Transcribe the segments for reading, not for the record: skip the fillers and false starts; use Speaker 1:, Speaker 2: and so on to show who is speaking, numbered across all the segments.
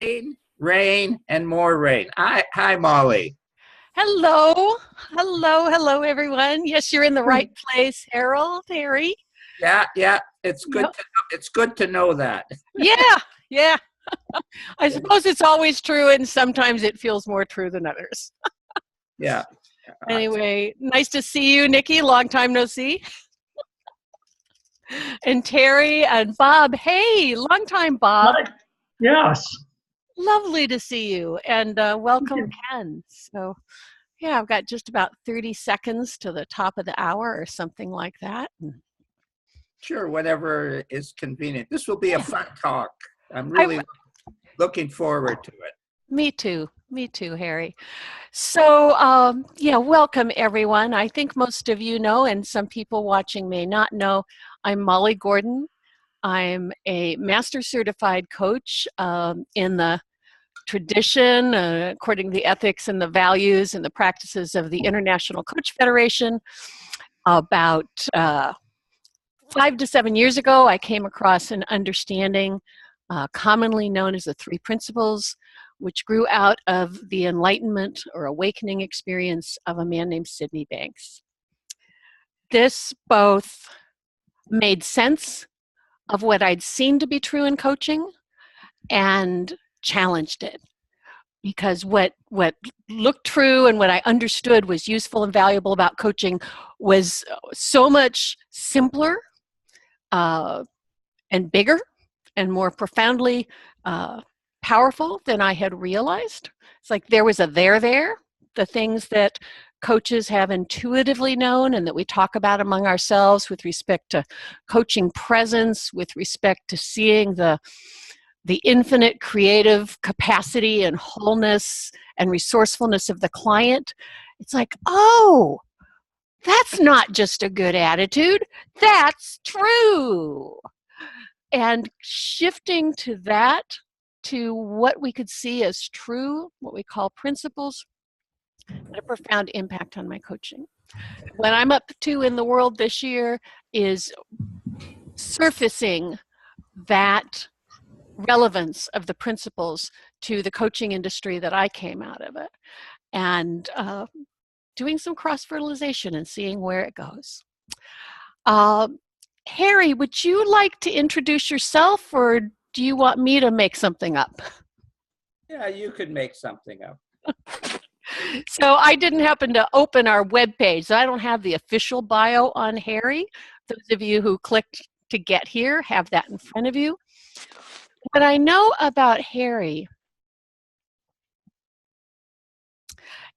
Speaker 1: Rain, rain, and more rain. Hi, Molly.
Speaker 2: Hello, hello, everyone. Yes, you're in the right place, Harold, Harry.
Speaker 1: Yeah, yeah. It's good
Speaker 2: Yep.
Speaker 1: to know. It's good to know that.
Speaker 2: Yeah, yeah. I suppose it's always true, and sometimes it feels more true than others.
Speaker 1: Yeah.
Speaker 2: Anyway, nice to see you, Nikki. Long time no see. And Terry and Bob. Hey, long time, Bob.
Speaker 3: Right. Yes.
Speaker 2: Lovely to see you, and
Speaker 3: Thank
Speaker 2: welcome,
Speaker 3: you.
Speaker 2: Ken. So, yeah, I've got just about 30 seconds to the top of the hour or something like that.
Speaker 1: Sure, whatever is convenient. This will be a
Speaker 2: Yeah.
Speaker 1: fun talk. I'm
Speaker 2: I,
Speaker 1: really looking forward to it.
Speaker 2: Me too. Me too, Harry. So, yeah, welcome everyone. I think most of you know, and some people watching may not know, I'm Molly Gordon. I'm a master certified coach in the tradition, according to the ethics and the values and the practices of the International Coach Federation. About 5 to 7 years ago, I came across an understanding commonly known as the three principles, which grew out of the enlightenment or awakening experience of a man named Sydney Banks. This both made sense of what I'd seen to be true in coaching and challenged it. Because what looked true and what I understood was useful and valuable about coaching was so much simpler and bigger and more profoundly powerful than I had realized. It's like there was a there. The things that coaches have intuitively known and that we talk about among ourselves with respect to coaching presence, with respect to seeing the infinite creative capacity and wholeness and resourcefulness of the client. It's like, oh, that's not just a good attitude, that's true. And shifting to that, to what we could see as true, what we call principles, had a profound impact on my coaching. What I'm up to in the world this year is surfacing that relevance of the principles to the coaching industry that I came out of it, and doing some cross-fertilization and seeing where it goes. Harry, would you like to introduce yourself, or do you want me to make something up?
Speaker 1: Yeah, you could make something up.
Speaker 2: So I didn't happen to open our webpage, so I don't have the official bio on Harry. Those of you who clicked to get here have that in front of you. What I know about Harry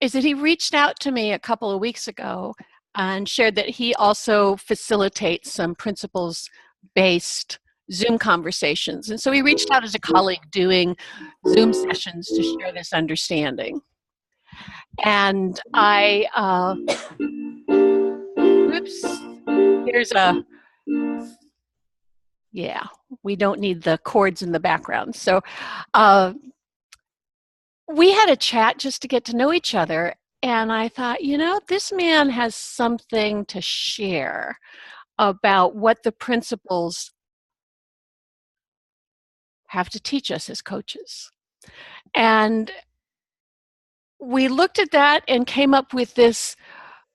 Speaker 2: is that he reached out to me a couple of weeks ago and shared that he also facilitates some principles-based Zoom conversations. And so he reached out as a colleague doing Zoom sessions to share this understanding. And yeah, we don't need the chords in the background. So we had a chat just to get to know each other. And I thought, this man has something to share about what the principles have to teach us as coaches. And we looked at that and came up with this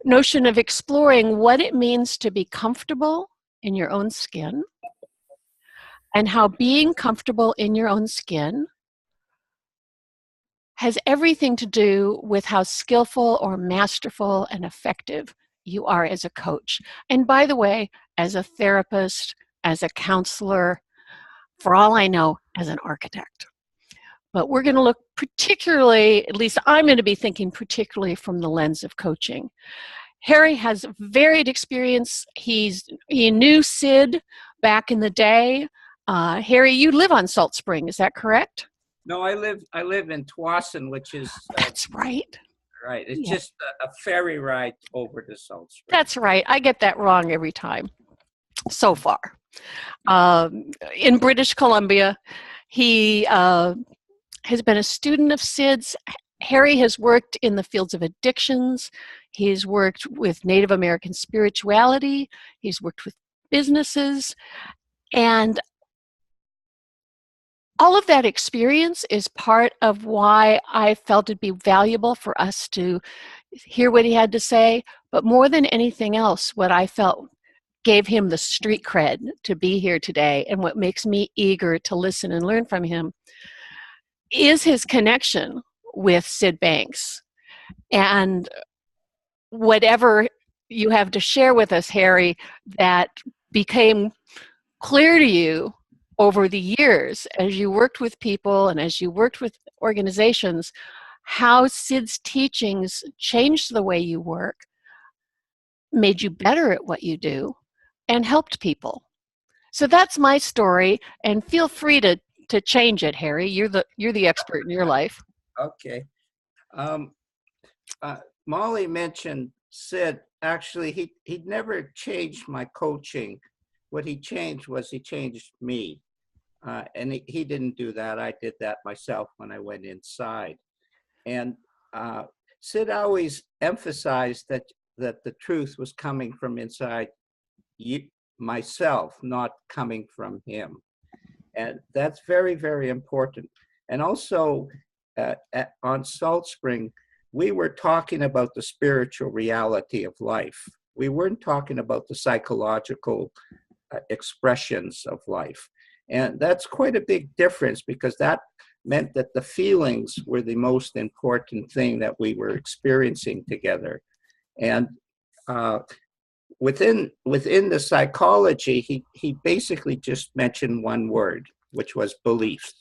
Speaker 2: notion of exploring what it means to be comfortable in your own skin, and how being comfortable in your own skin has everything to do with how skillful or masterful and effective you are as a coach. And by the way, as a therapist, as a counselor, for all I know, as an architect. But we're going to look particularly, at least I'm going to be thinking particularly from the lens of coaching. Harry has varied experience. He knew Sid back in the day. Harry, you live on Salt Spring, is that correct?
Speaker 1: No, I live in Twassen, which is
Speaker 2: That's right.
Speaker 1: right. It's just a ferry ride over to Salt Spring.
Speaker 2: That's right. I get that wrong every time so far. In British Columbia, he has been a student of Sid's. Harry has worked in the fields of addictions. He's worked with Native American spirituality. He's worked with businesses. And all of that experience is part of why I felt it'd be valuable for us to hear what he had to say. But more than anything else, what I felt gave him the street cred to be here today, and what makes me eager to listen and learn from him, is his connection with Sid Banks. And whatever you have to share with us, Harry, that became clear to you over the years as you worked with people and as you worked with organizations, how Sid's teachings changed the way you work, made you better at what you do, and helped people. So that's my story, and feel free to change it, Harry. You're the expert in your life.
Speaker 1: Okay. Um, Molly mentioned Sid. Actually, he'd never changed my coaching. What he changed was he changed me. And he didn't do that. I did that myself when I went inside. And Sid always emphasized that the truth was coming from inside myself, not coming from him. And that's very, very important. And also on Salt Spring, we were talking about the spiritual reality of life. We weren't talking about the psychological expressions of life. And that's quite a big difference, because that meant that the feelings were the most important thing that we were experiencing together. And within the psychology, he basically just mentioned one word, which was beliefs.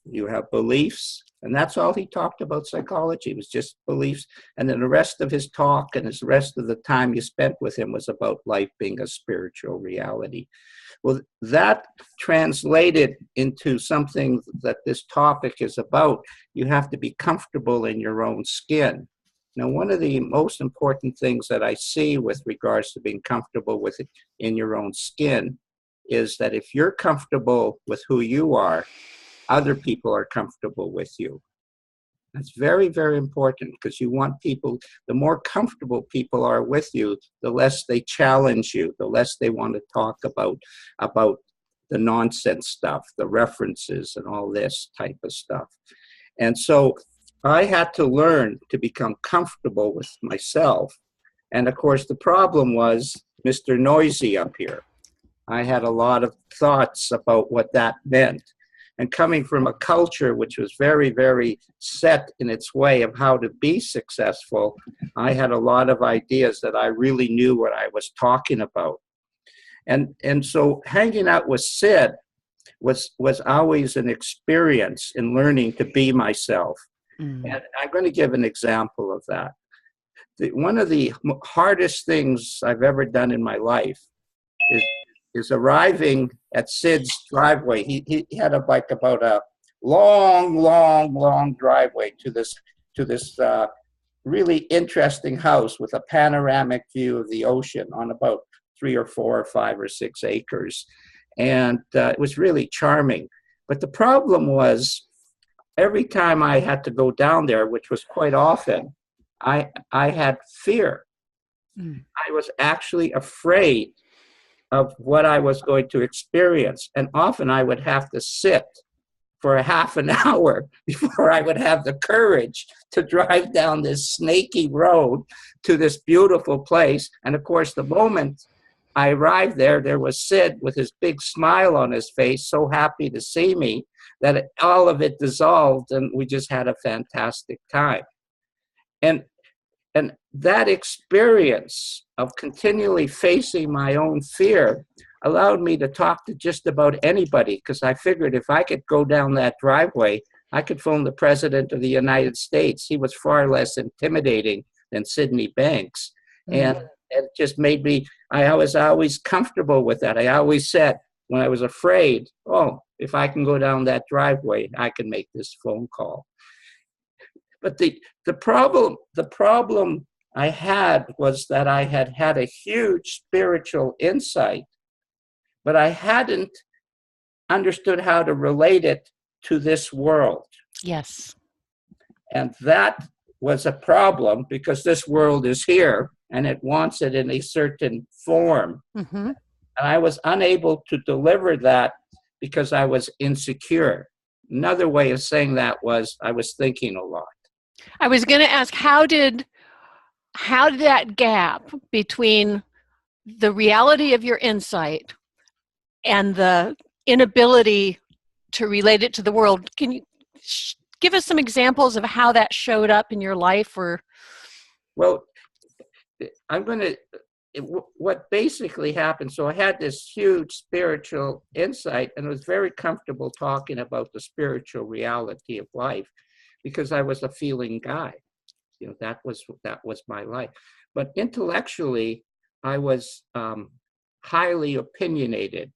Speaker 1: You have beliefs, and that's all he talked about. Psychology was just beliefs. And then the rest of his talk and the rest of the time you spent with him was about life being a spiritual reality. Well, that translated into something that this topic is about. You have to be comfortable in your own skin. Now, one of the most important things that I see with regards to being comfortable with it in your own skin is that if you're comfortable with who you are, other people are comfortable with you. That's very, very important, because you want people, the more comfortable people are with you, the less they challenge you, the less they want to talk about the nonsense stuff, the references and all this type of stuff. And so I had to learn to become comfortable with myself. And of course, the problem was Mr. Noisy up here. I had a lot of thoughts about what that meant. And coming from a culture which was very, very set in its way of how to be successful, I had a lot of ideas that I really knew what I was talking about. And so hanging out with Sid was always an experience in learning to be myself. And I'm going to give an example of that. One of the hardest things I've ever done in my life is arriving at Sid's driveway. He had about a long driveway to this really interesting house with a panoramic view of the ocean on about 3 or 4 or 5 or 6 acres. And it was really charming. But the problem was, every time I had to go down there, which was quite often, I had fear. I was actually afraid of what I was going to experience. And often I would have to sit for a half an hour before I would have the courage to drive down this snaky road to this beautiful place. And of course, the moment I arrived there was Sid with his big smile on his face, so happy to see me, that all of it dissolved, and we just had a fantastic time. And that experience of continually facing my own fear allowed me to talk to just about anybody, because I figured if I could go down that driveway, I could phone the President of the United States. He was far less intimidating than Sidney Banks. And it just made me, I was always comfortable with that. I always said, when I was afraid, oh, if I can go down that driveway, I can make this phone call. But the problem I had was that I had a huge spiritual insight, but I hadn't understood how to relate it to this world.
Speaker 2: Yes.
Speaker 1: And that was a problem, because this world is here and it wants it in a certain form. And I was unable to deliver that because I was insecure. another way of saying that was I was thinking a lot.
Speaker 2: I was going to ask, how did that gap between the reality of your insight and the inability to relate it to the world, can you give us some examples of how that showed up in your life? Or
Speaker 1: Well, what basically happened, so I had this huge spiritual insight and was very comfortable talking about the spiritual reality of life because I was a feeling guy. That was my life. But intellectually, I was highly opinionated,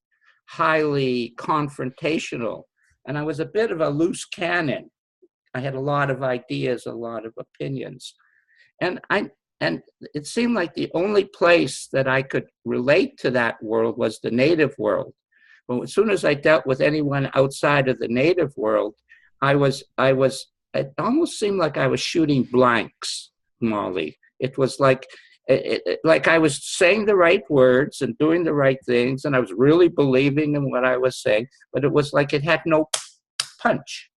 Speaker 1: highly confrontational, and I was a bit of a loose cannon. I had a lot of ideas, a lot of opinions. And it seemed like the only place that I could relate to that world was the native world. But as soon as I dealt with anyone outside of the native world, it almost seemed like I was shooting blanks, Molly. It was like I was saying the right words and doing the right things, and I was really believing in what I was saying, but it was like it had no punch.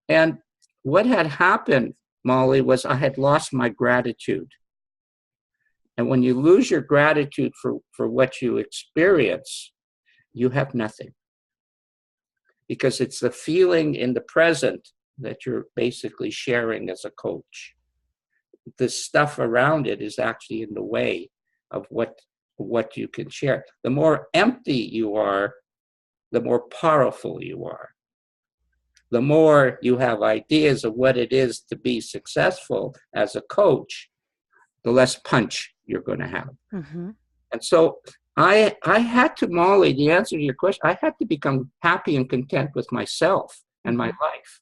Speaker 1: And what had happened, Molly, was I had lost my gratitude. And when you lose your gratitude for what you experience, you have nothing. Because it's the feeling in the present that you're basically sharing as a coach. The stuff around it is actually in the way of what you can share. The more empty you are, the more powerful you are. The more you have ideas of what it is to be successful as a coach, the less punch you're going to have.
Speaker 2: mm-hmm.
Speaker 1: And so I had to, Molly, the answer to your question, I had to become happy and content with myself and my life.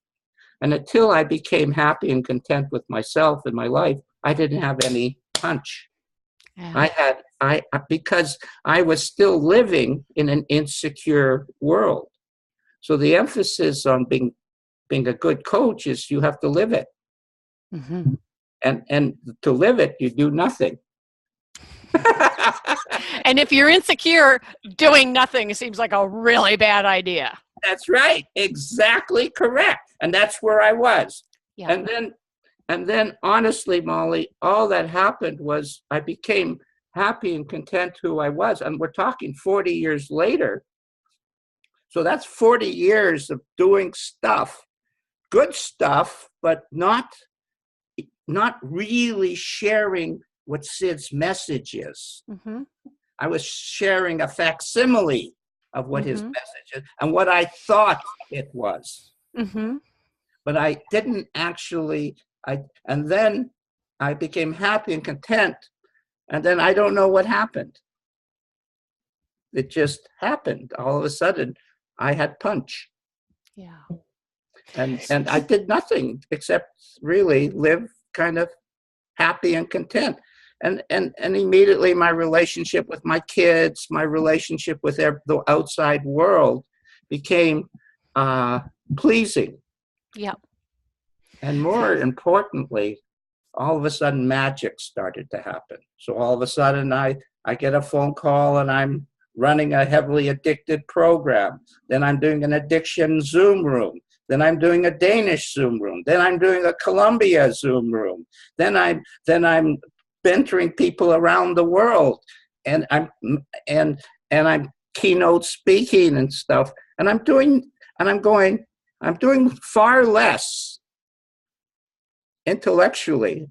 Speaker 1: And until I became happy and content with myself and my life, I didn't have any punch.
Speaker 2: Yeah.
Speaker 1: Because I was still living in an insecure world. So the emphasis on being a good coach is you have to live it.
Speaker 2: Mm-hmm.
Speaker 1: And to live it, you do nothing.
Speaker 2: And if you're insecure, doing nothing seems like a really bad idea.
Speaker 1: That's right. Exactly correct. And that's where I was.
Speaker 2: Yeah.
Speaker 1: And then honestly, Molly, all that happened was I became happy and content who I was. And we're talking 40 years later. So that's 40 years of doing stuff, good stuff, but not really sharing what Sid's message is.
Speaker 2: Mm-hmm.
Speaker 1: I was sharing a facsimile of what his
Speaker 2: Mm-hmm.
Speaker 1: message is and what I thought it was.
Speaker 2: Mm-hmm.
Speaker 1: But I didn't actually, and then I became happy and content. And then I don't know what happened. It just happened. All of a sudden, I had punch.
Speaker 2: Yeah.
Speaker 1: And I did nothing except really live kind of happy and content. And immediately my relationship with my kids, my relationship with the outside world became pleasing.
Speaker 2: Yeah.
Speaker 1: And more importantly, all of a sudden magic started to happen. So all of a sudden I get a phone call and I'm running a heavily addicted program. Then I'm doing an addiction Zoom room. Then I'm doing a Danish Zoom room. Then I'm doing a Colombia Zoom room. Then I'm mentoring people around the world, and I'm keynote speaking and stuff. And I'm doing far less intellectually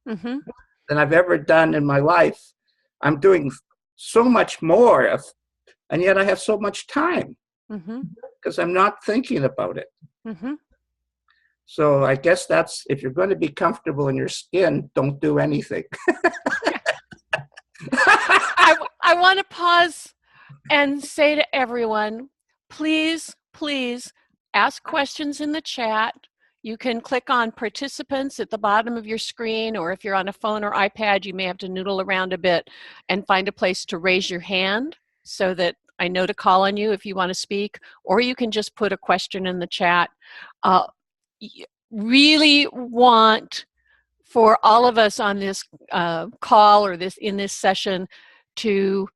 Speaker 2: Mm-hmm.
Speaker 1: than I've ever done in my life. I'm doing so much more and yet I have so much time because I'm not thinking about it.
Speaker 2: Mm-hmm.
Speaker 1: So I guess that's, if you're going to be comfortable in your skin, don't do anything.
Speaker 2: I want to pause and say to everyone, please ask questions in the chat. You can click on participants at the bottom of your screen, or if you're on a phone or iPad, you may have to noodle around a bit and find a place to raise your hand so that I know to call on you if you want to speak, or you can just put a question in the chat. Really want for all of us on this call or in this session to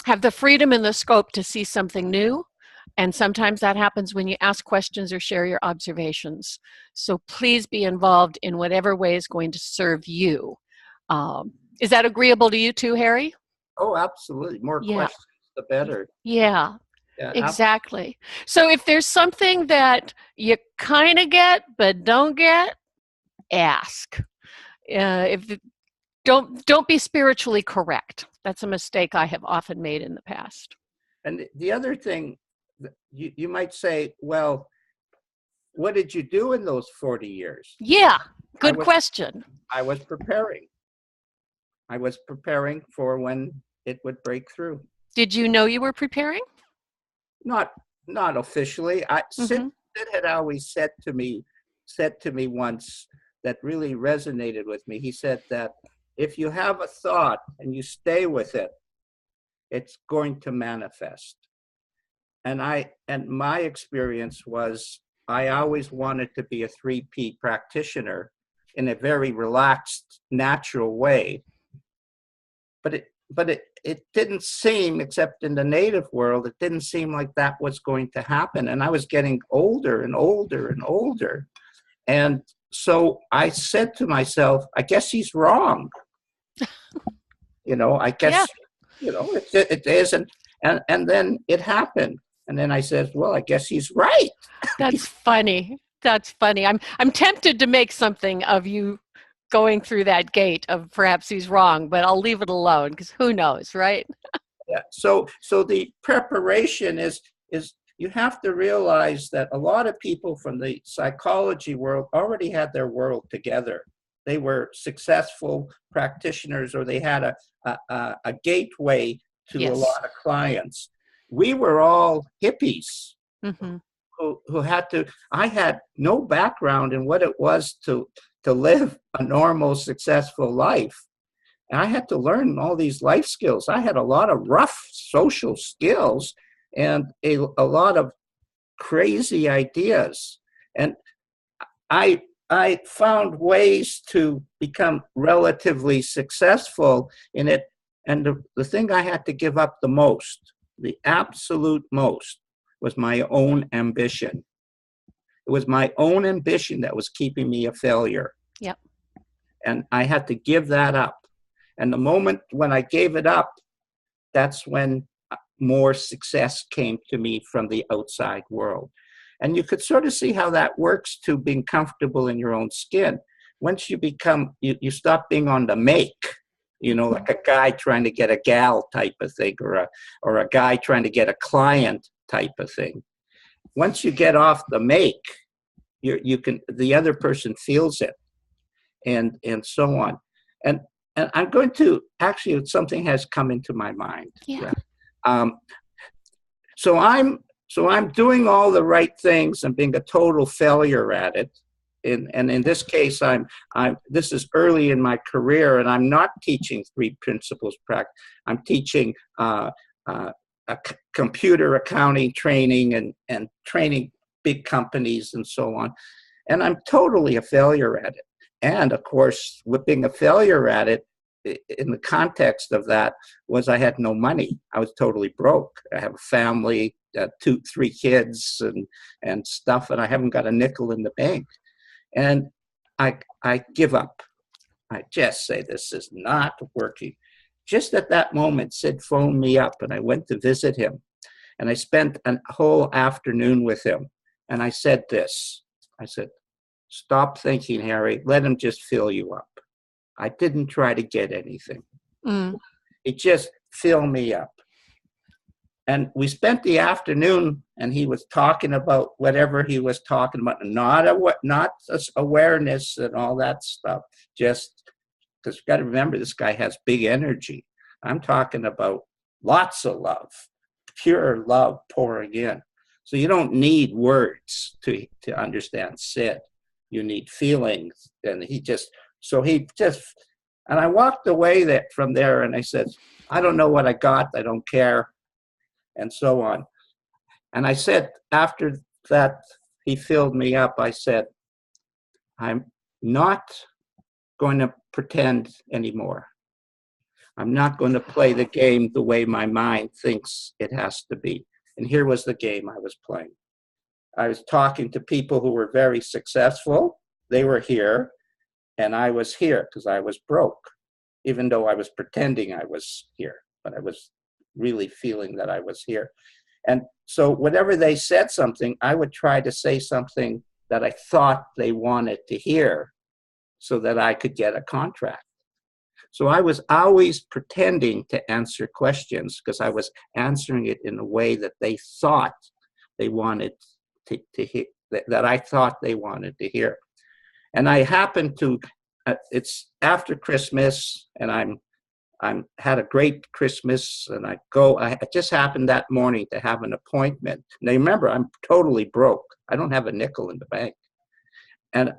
Speaker 2: have the freedom and the scope to see something new And sometimes that happens when you ask questions or share your observations. So please be involved in whatever way is going to serve you. Is that agreeable to you too, Harry?
Speaker 1: Oh, absolutely. More
Speaker 2: Yeah.
Speaker 1: questions, the better.
Speaker 2: Yeah,
Speaker 1: Yeah,
Speaker 2: exactly. So if there's something that you kind of get but don't get, ask. If don't be spiritually correct. That's a mistake I have often made in the past.
Speaker 1: and the other thing, you might say, well, what did you do in those 40 years?
Speaker 2: Yeah,
Speaker 1: I
Speaker 2: good
Speaker 1: was
Speaker 2: question.
Speaker 1: I was preparing. I was preparing for when it would break through.
Speaker 2: Did you know you were preparing?
Speaker 1: Not not officially.
Speaker 2: Mm-hmm.
Speaker 1: Sid had always said to me once that really resonated with me. He said that if you have a thought and you stay with it, it's going to manifest. And my experience was I always wanted to be a 3P practitioner in a very relaxed, natural way. But it didn't seem, except in the native world, it didn't seem like that was going to happen. And I was getting older and older and older. And so I said to myself, I guess he's wrong. I
Speaker 2: Yeah,
Speaker 1: guess, it isn't. And then it happened. And then I said, well, I guess he's right.
Speaker 2: that's funny. That's funny. I'm tempted to make something of you going through that gate of perhaps he's wrong, but I'll leave it alone because who knows, right?
Speaker 1: Yeah. So the preparation is you have to realize that a lot of people from the psychology world already had their world together. They were successful practitioners, or they had a gateway to a
Speaker 2: Yes.
Speaker 1: lot of clients. We were all hippies
Speaker 2: Mm-hmm.
Speaker 1: who had to. I had no background in what it was to live a normal, successful life. And I had to learn all these life skills. I had a lot of rough social skills and a lot of crazy ideas. And I found ways to become relatively successful in it. And the thing I had to give up the most, the absolute most, was my own ambition. It was my own ambition that was keeping me a failure.
Speaker 2: Yep.
Speaker 1: And I had to give that up. And the moment when I gave it up, that's when more success came to me from the outside world. And you could sort of see how that works to being comfortable in your own skin. Once you stop being on the make, like a guy trying to get a gal type of thing, or a guy trying to get a client type of thing. Once you get off the make, the other person feels it, and so on. And I'm going to actually, something has come into my mind.
Speaker 2: Yeah.
Speaker 1: Um, so I'm doing all the right things and being a total failure at it. And in this case, this is early in my career, and I'm not teaching 3 principles practice. I'm teaching computer accounting training and training big companies and so on. And I'm totally a failure at it. And of course, with being a failure at it, in the context of that, was I had no money. I was totally broke. I have a family, 3 kids and stuff, and I haven't got a nickel in the bank. And I give up. I just say, this is not working. Just at that moment, Sid phoned me up, and I went to visit him. And I spent a whole afternoon with him. And I said this. I said, stop thinking, Harry. Let him just fill you up. I didn't try to get anything.
Speaker 2: Mm.
Speaker 1: It just filled me up. And we spent the afternoon, and he was talking about whatever he was talking about, not awareness and all that stuff. Just because you've got to remember, this guy has big energy. I'm talking about lots of love, pure love pouring in. So you don't need words to understand Sid. You need feelings. And and I walked away from there, and I said, I don't know what I got. I don't care. And so on. And I said, after that, he filled me up. I said, I'm not going to pretend anymore. I'm not going to play the game the way my mind thinks it has to be. And here was the game I was playing. I was talking to people who were very successful. They were here, and I was here because I was broke, even though I was pretending I was here, but I was really feeling that I was here. And so whenever they said something, I would try to say something that I thought they wanted to hear so that I could get a contract. So I was always pretending to answer questions because I was answering it in a way that they thought they wanted to hear, that I thought they wanted to hear. And I happened to, it's after Christmas, and I'm had a great Christmas, and I just happened that morning to have an appointment. Now remember, I'm totally broke. I don't have a nickel in the bank. And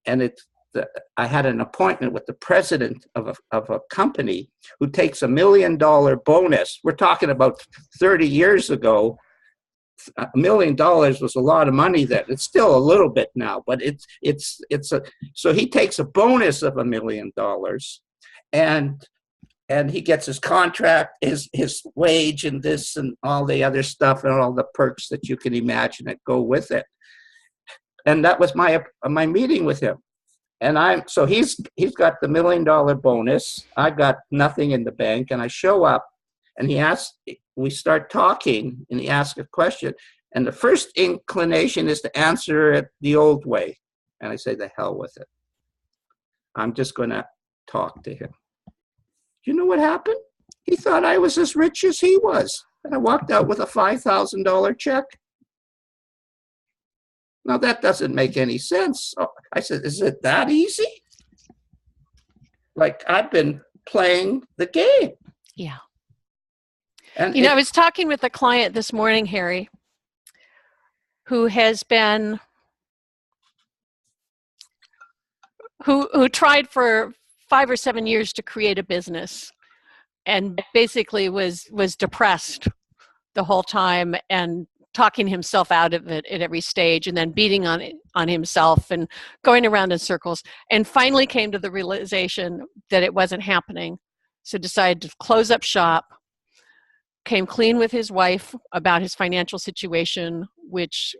Speaker 1: it's, I had an appointment with the president of a company who takes $1 million bonus. We're talking about 30 years ago. $1 million was a lot of money then. It's still a little bit now, but so he takes a bonus of $1 million, and he gets his contract, his wage, and this and all the other stuff and all the perks that you can imagine that go with it. And that was my meeting with him. And so he's got the $1 million bonus. I've got nothing in the bank, and I show up, and we start talking, and he asks a question, and the first inclination is to answer it the old way. And I say, the hell with it. I'm just going to talk to him. You know what happened? He thought I was as rich as he was. And I walked out with a $5,000 check. Now, that doesn't make any sense. I said, is it that easy? Like, I've been playing the game.
Speaker 2: Yeah.
Speaker 1: And
Speaker 2: I was talking with a client this morning, Harry, who has been, who tried for 5 or 7 years to create a business, and basically was depressed the whole time and talking himself out of it at every stage, and then beating on himself and going around in circles, and finally came to the realization that it wasn't happening. So decided to close up shop, came clean with his wife about his financial situation, which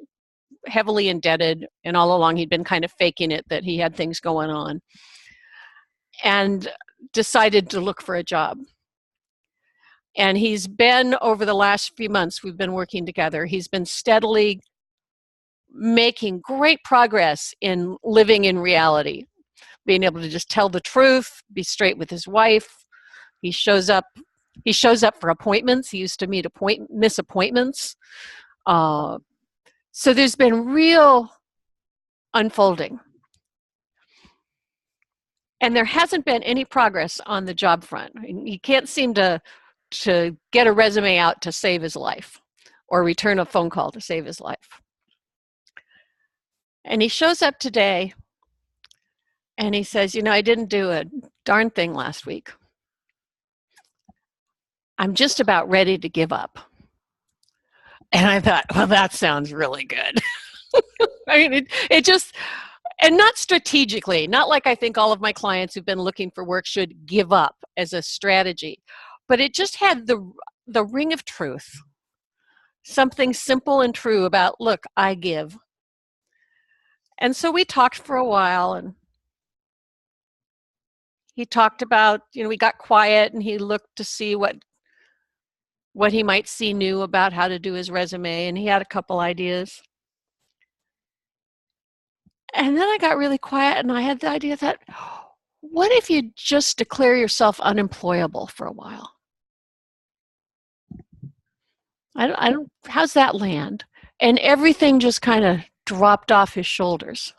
Speaker 2: heavily indebted, and all along he'd been kind of faking it that he had things going on, and decided to look for a job. And he's been, over the last few months we've been working together, he's been steadily making great progress in living in reality, being able to just tell the truth, be straight with his wife. He shows up for appointments. He used to miss appointments. So there's been real unfolding. And there hasn't been any progress on the job front. He can't seem to get a resume out to save his life, or return a phone call to save his life. And he shows up today and he says, I didn't do a darn thing last week. I'm just about ready to give up. And I thought, well, that sounds really good. I mean, it just, and not strategically, not like I think all of my clients who've been looking for work should give up as a strategy, but it just had the ring of truth. Something simple and true about, look, I give. And so we talked for a while, and he talked about, we got quiet, and he looked to see what he might see new about how to do his resume, and he had a couple ideas. And then I got really quiet, and I had the idea that, what if you just declare yourself unemployable for a while? I don't, how's that land? And everything just kind of dropped off his shoulders.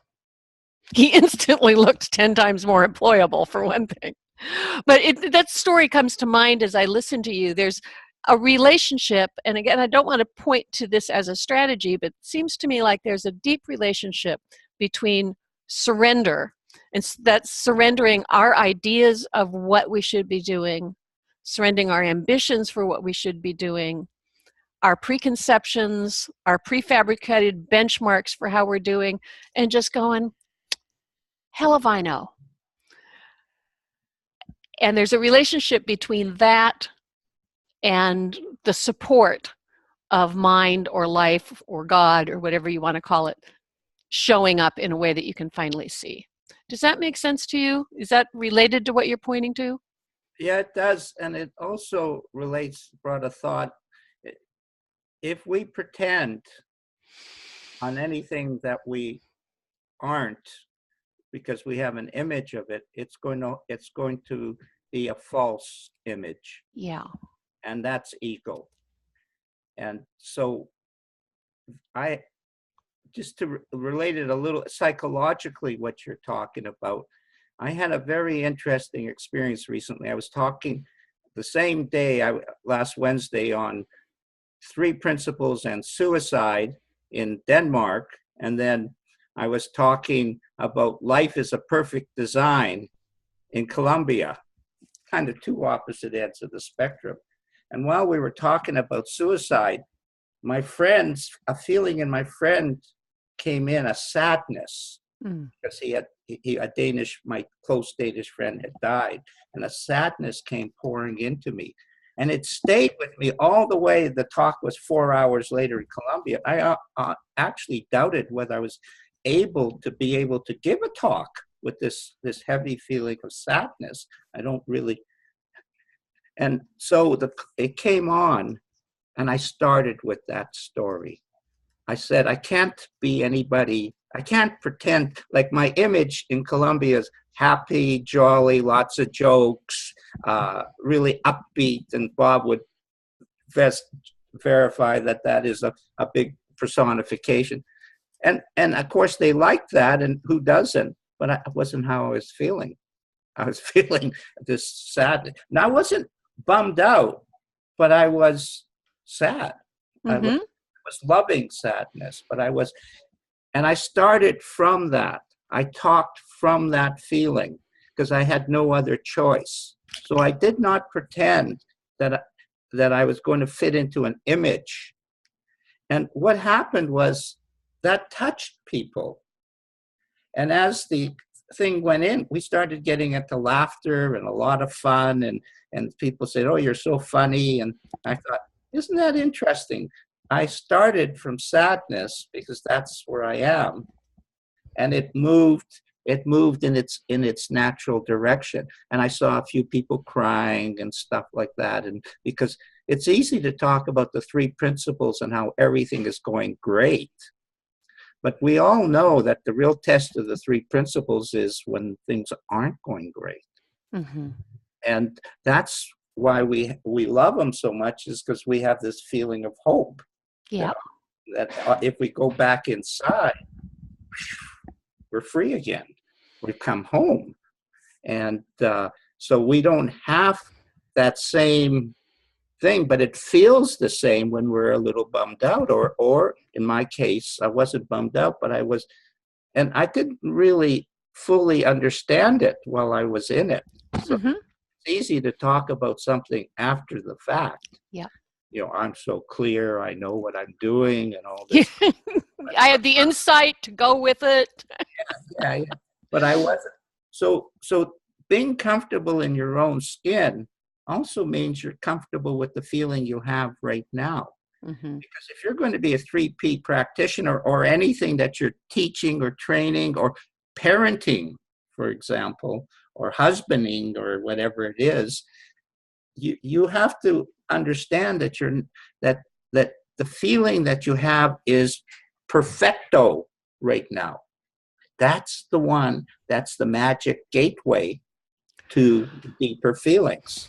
Speaker 2: He instantly looked 10 times more employable, for one thing. But that story comes to mind as I listen to you. There's a relationship, and again, I don't want to point to this as a strategy, but it seems to me like there's a deep relationship between surrender, and that's surrendering our ideas of what we should be doing, surrendering our ambitions for what we should be doing, our preconceptions, our prefabricated benchmarks for how we're doing, and just going, hell if I know. And there's a relationship between that and the support of mind or life or God or whatever you want to call it showing up in a way that you can finally see. Does that make sense to you? Is that related to what you're pointing to?
Speaker 1: Yeah, it does. And it also brought a thought. If we pretend on anything that we aren't, because we have an image of it, it's going to be a false image.
Speaker 2: Yeah.
Speaker 1: And that's ego. And so I just to relate it a little psychologically, what you're talking about, I had a very interesting experience recently. I was talking the same day, last Wednesday, on 3 principles and suicide in Denmark. And then I was talking about life is a perfect design in Colombia, kind of 2 opposite ends of the spectrum. And while we were talking about suicide, a feeling in my friend came in, a sadness, because my close Danish friend had died, and a sadness came pouring into me. And it stayed with me all the way. The talk was 4 hours later in Colombia. I actually doubted whether I was able to give a talk with this heavy feeling of sadness. I don't really. And so it came on, and I started with that story. I said, I can't be anybody. I can't pretend. Like, my image in Colombia is happy, jolly, lots of jokes, really upbeat. And Bob would verify that is a big personification. And of course they liked that, and who doesn't? But it wasn't how I was feeling. I was feeling this sadness. Now, I wasn't bummed out, but I was sad. I was loving sadness, but and I started from that. I talked from that feeling because I had no other choice. So I did not pretend that I was going to fit into an image. And what happened was that touched people. And as the thing went in, we started getting into laughter and a lot of fun. And people said, "Oh, you're so funny." And I thought, isn't that interesting? I started from sadness because that's where I am. And it moved in its natural direction. And I saw a few people crying and stuff like that. And because it's easy to talk about the 3 principles and how everything is going great. But we all know that the real test of the 3 principles is when things aren't going great. And that's why we love them so much, is because we have this feeling of hope.
Speaker 2: Yeah.
Speaker 1: That if we go back inside, we're free again. We've come home. And so we don't have that same thing, but it feels the same when we're a little bummed out, or in my case, I wasn't bummed out, but I was, and I didn't really fully understand it while I was in it. So it's easy to talk about something after the fact.
Speaker 2: Yeah.
Speaker 1: You know, I'm so clear, I know what I'm doing and all this.
Speaker 2: I had the insight to go with it.
Speaker 1: Yeah. But I wasn't. So being comfortable in your own skin also means you're comfortable with the feeling you have right now. Because if you're going to be a 3P practitioner, or anything that you're teaching or training or parenting, for example, or husbanding or whatever it is, you have to understand that the feeling that you have is perfecto right now. That's the one, that's the magic gateway to deeper feelings.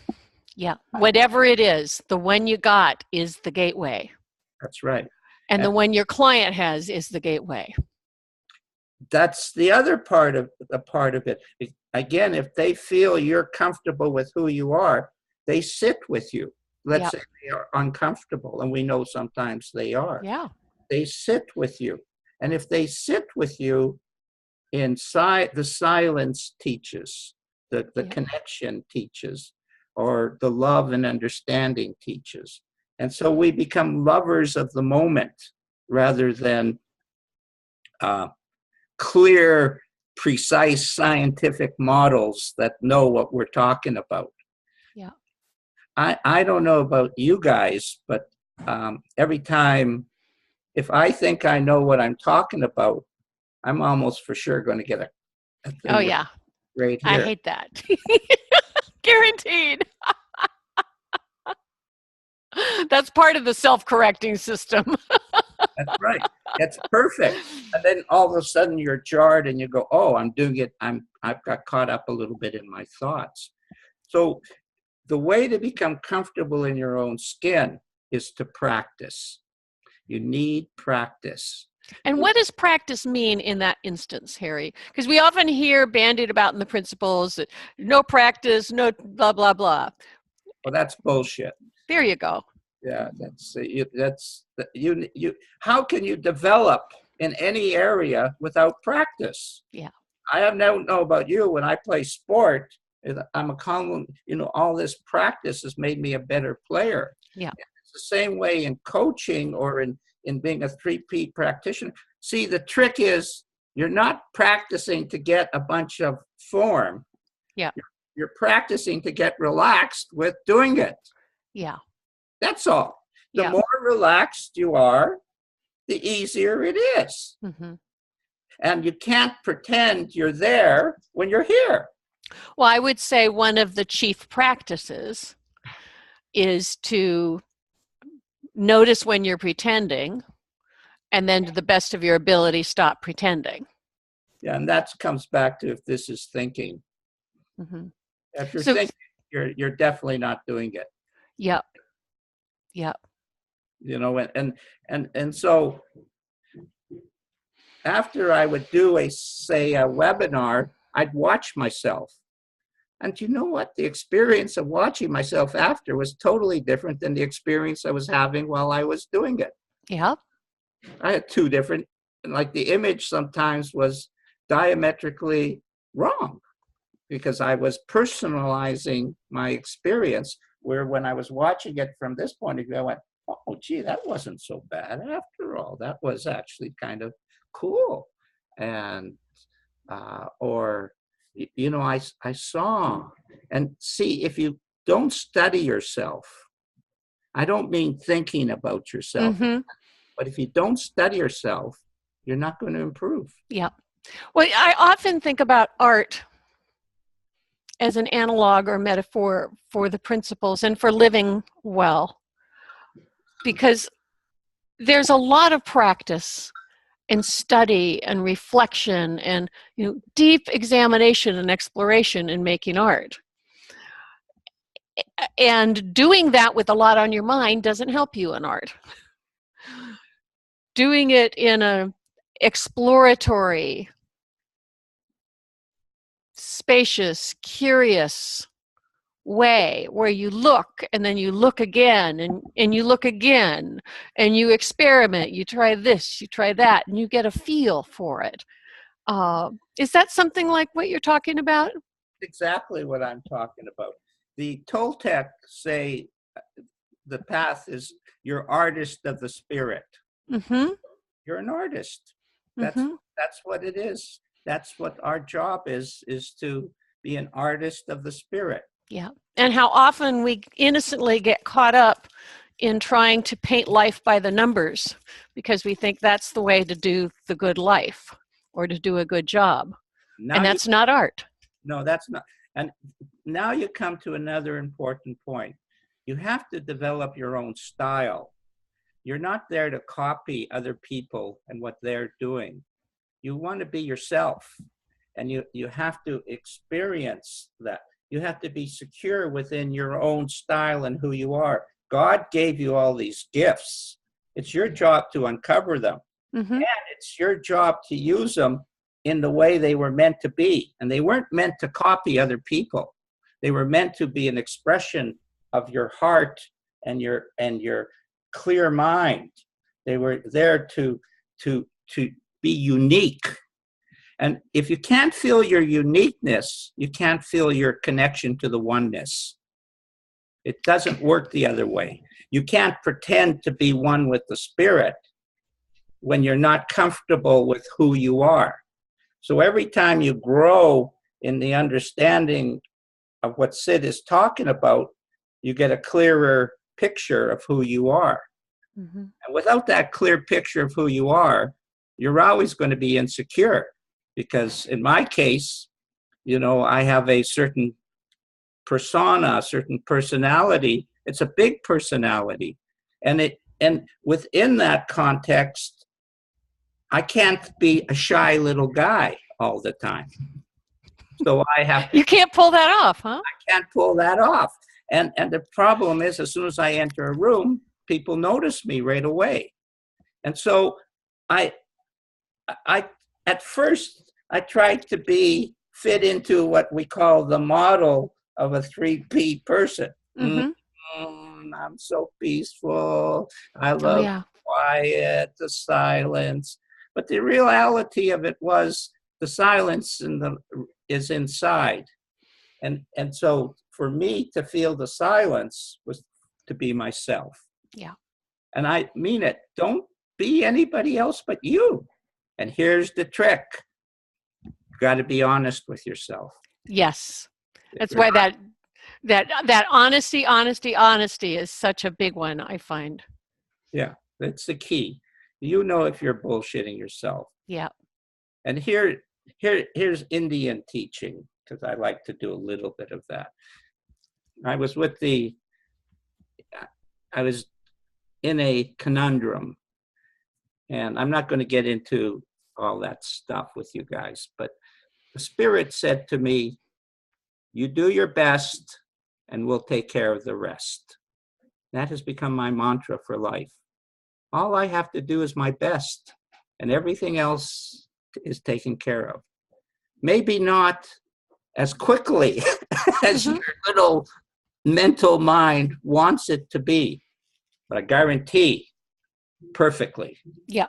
Speaker 2: Yeah. Whatever it is, the one you got is the gateway.
Speaker 1: That's right.
Speaker 2: And the one your client has is the gateway.
Speaker 1: That's the other part of it. Again, if they feel you're comfortable with who you are, they sit with you. Let's say they are uncomfortable, and we know sometimes they are.
Speaker 2: Yeah.
Speaker 1: They sit with you. And if they sit with you, inside, the silence teaches, the connection teaches, or the love and understanding teaches. And so we become lovers of the moment rather than clear, precise scientific models that know what we're talking about.
Speaker 2: Yeah.
Speaker 1: I don't know about you guys, but every time, if I think I know what I'm talking about, I'm almost for sure going to get a
Speaker 2: Oh,
Speaker 1: thing
Speaker 2: yeah.
Speaker 1: right
Speaker 2: I
Speaker 1: here.
Speaker 2: hate that. Guaranteed. That's part of the self-correcting system.
Speaker 1: That's right. It's perfect. And then all of a sudden you're jarred and you go, oh, I'm doing it. I've got caught up a little bit in my thoughts. So the way to become comfortable in your own skin is to practice. You need practice.
Speaker 2: And what does practice mean in that instance, Harry? Because we often hear bandied about in the principles that no practice, no blah, blah, blah.
Speaker 1: Well, that's bullshit.
Speaker 2: There you go.
Speaker 1: Yeah, you. How can you develop in any area without practice?
Speaker 2: Yeah.
Speaker 1: I have no know about you. When I play sport, I'm a common. All this practice has made me a better player.
Speaker 2: Yeah.
Speaker 1: It's the same way in coaching or in being a 3P practitioner. See, the trick is you're not practicing to get a bunch of form.
Speaker 2: Yeah.
Speaker 1: You're practicing to get relaxed with doing it.
Speaker 2: Yeah.
Speaker 1: That's all. The
Speaker 2: Yeah.
Speaker 1: more relaxed you are, the easier it is.
Speaker 2: Mm-hmm.
Speaker 1: And you can't pretend you're there when you're here.
Speaker 2: Well, I would say one of the chief practices is to notice when you're pretending and then to the best of your ability stop pretending.
Speaker 1: Yeah, and that comes back to if this is thinking.
Speaker 2: Mm-hmm.
Speaker 1: If you're thinking, you're definitely not doing it.
Speaker 2: Yep. Yep.
Speaker 1: And so after I would do a webinar, I'd watch myself. And you know what? The experience of watching myself after was totally different than the experience I was having while I was doing it.
Speaker 2: Yep.
Speaker 1: I had two different, like the image sometimes was diametrically wrong because I was personalizing my experience, where when I was watching it from this point of view, I went, oh, gee, that wasn't so bad after all. That was actually kind of cool. And, I saw, and see, if you don't study yourself, I don't mean thinking about yourself,
Speaker 2: Mm-hmm.
Speaker 1: but if you don't study yourself, you're not going to improve.
Speaker 2: Yep. Well, I often think about art as an analog or metaphor for the principles and for living well, because there's a lot of practice and study and reflection and deep examination and exploration in making art. And doing that with a lot on your mind doesn't help you in art. Doing it in an exploratory, spacious, curious way where you look and then you look again and you look again and you experiment, you try this, you try that, and you get a feel for it. Is that something like what you're talking about?
Speaker 1: Exactly what I'm talking about. The Toltec say the path is you're artist of the spirit.
Speaker 2: Mm-hmm.
Speaker 1: You're an artist. That's what it is. That's what our job is to be an artist of the spirit.
Speaker 2: Yeah. And how often we innocently get caught up in trying to paint life by the numbers because we think that's the way to do the good life or to do a good job. And that's not art.
Speaker 1: No, that's not. And now you come to another important point. You have to develop your own style. You're not there to copy other people and what they're doing. You want to be yourself, and you have to experience that. You have to be secure within your own style and who you are. God gave you all these gifts. It's your job to uncover them.
Speaker 2: Mm-hmm.
Speaker 1: And it's your job to use them in the way they were meant to be. And they weren't meant to copy other people. They were meant to be an expression of your heart and your clear mind. They were there to be unique. And if you can't feel your uniqueness, you can't feel your connection to the oneness. It doesn't work the other way. You can't pretend to be one with the spirit when you're not comfortable with who you are. So every time you grow in the understanding of what Sid is talking about, you get a clearer picture of who you are.
Speaker 2: Mm-hmm.
Speaker 1: And without that clear picture of who you are, you're always going to be insecure. Because in my case, I have a certain persona, a certain personality. It's a big personality. And within that context, I can't be a shy little guy all the time. So I have to.
Speaker 2: You can't pull that off, huh?
Speaker 1: I can't pull that off. And the problem is, as soon as I enter a room, people notice me right away. And so I at first I tried to fit into what we call the model of a 3P person.
Speaker 2: Mm-hmm.
Speaker 1: I'm so peaceful. I
Speaker 2: Oh,
Speaker 1: love
Speaker 2: yeah.
Speaker 1: quiet, the silence. But the reality of it was the silence is inside. And so for me to feel the silence was to be myself.
Speaker 2: Yeah.
Speaker 1: And I mean it. Don't be anybody else but you. And here's the trick. You got to be honest with yourself.
Speaker 2: Yes. That's why that honesty is such a big one, I find.
Speaker 1: Yeah, that's the key. If you're bullshitting yourself.
Speaker 2: Yeah.
Speaker 1: And here's Indian teaching, because I like to do a little bit of that. I was in a conundrum, and I'm not going to get into all that stuff with you guys, but the Spirit said to me, you do your best and we'll take care of the rest. That has become my mantra for life. All I have to do is my best, and everything else is taken care of. Maybe not as quickly as
Speaker 2: Mm-hmm.
Speaker 1: your little mental mind wants it to be, but I guarantee perfectly.
Speaker 2: Yeah.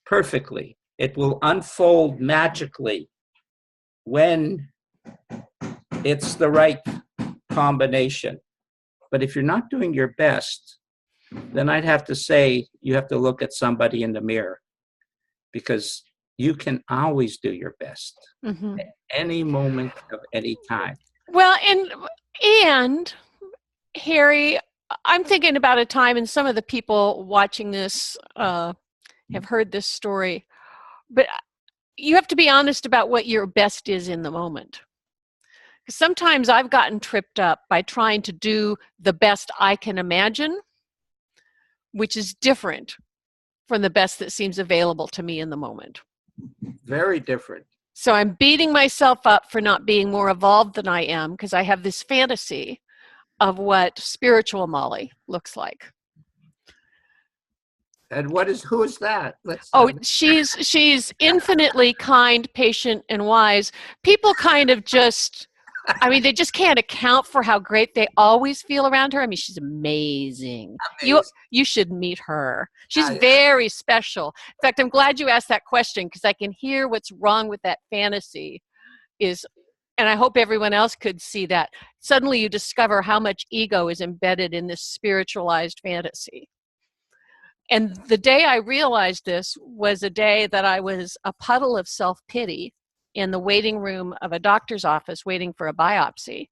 Speaker 1: Perfectly. It will unfold magically when it's the right combination. But if you're not doing your best, then I'd have to say you have to look at somebody in the mirror, because you can always do your best
Speaker 2: Mm-hmm.
Speaker 1: at any moment of any time.
Speaker 2: Well, and Harry, I'm thinking about a time, and some of the people watching this have heard this story, but you have to be honest about what your best is in the moment. Sometimes I've gotten tripped up by trying to do the best I can imagine, which is different from the best that seems available to me in the moment.
Speaker 1: Very different.
Speaker 2: So I'm beating myself up for not being more evolved than I am, because I have this fantasy of what spiritual Molly looks like.
Speaker 1: And who is that?
Speaker 2: She's infinitely kind, patient, and wise. People kind of they just can't account for how great they always feel around her. I mean, she's amazing. You should meet her. She's very special. In fact, I'm glad you asked that question, because I can hear what's wrong with that fantasy and I hope everyone else could see that. Suddenly you discover how much ego is embedded in this spiritualized fantasy. And the day I realized this was a day that I was a puddle of self-pity in the waiting room of a doctor's office waiting for a biopsy.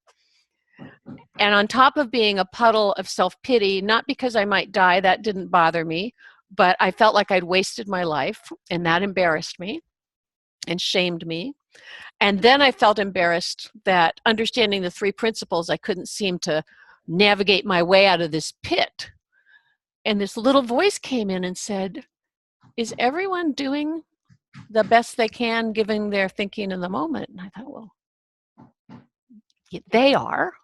Speaker 2: And on top of being a puddle of self-pity, not because I might die, that didn't bother me, but I felt like I'd wasted my life, and that embarrassed me and shamed me. And then I felt embarrassed that, understanding the 3 principles, I couldn't seem to navigate my way out of this pit. And this little voice came in and said, is everyone doing the best they can given their thinking in the moment? And I thought, well, yeah, they are.